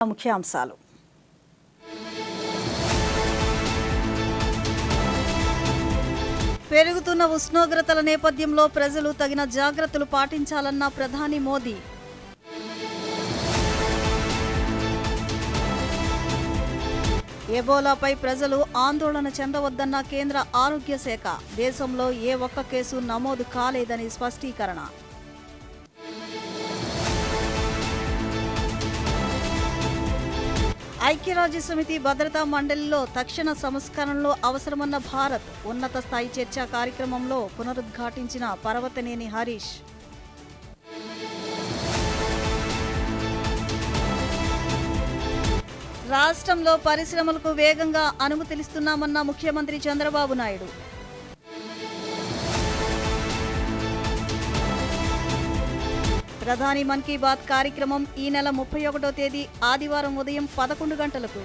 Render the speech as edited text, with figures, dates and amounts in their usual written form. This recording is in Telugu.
ముఖ్యాంశాలు. పెరుగుతున్న ఉష్ణోగ్రతల నేపథ్యంలో ప్రజలు తగిన జాగ్రత్తలు పాటించాలన్న ప్రధాని మోదీ. ఎబోలాపై ప్రజలు ఆందోళన చెందవద్దన్న కేంద్ర ఆరోగ్య శాఖ. దేశంలో ఏ ఒక్క కేసు నమోదు కాలేదని స్పష్టీకరణ. ఐక్యరాజ్యసమితి భద్రతా మండలిలో తక్షణ సంస్కరణలు అవసరమన్న భారత్. ఉన్నత స్థాయి చర్చా కార్యక్రమంలో పునరుద్ఘాటించిన పర్వతనేని హరీష్. రాష్ట్రంలో పరిశ్రమలకు వేగంగా అనుమతులిస్తున్నామన్న ముఖ్యమంత్రి చంద్రబాబు నాయుడు. ప్రధాని మన్ కీ బాత్ కార్యక్రమం ఈ నెల 31వ తేదీ ఆదివారం ఉదయం 11 గంటలకు.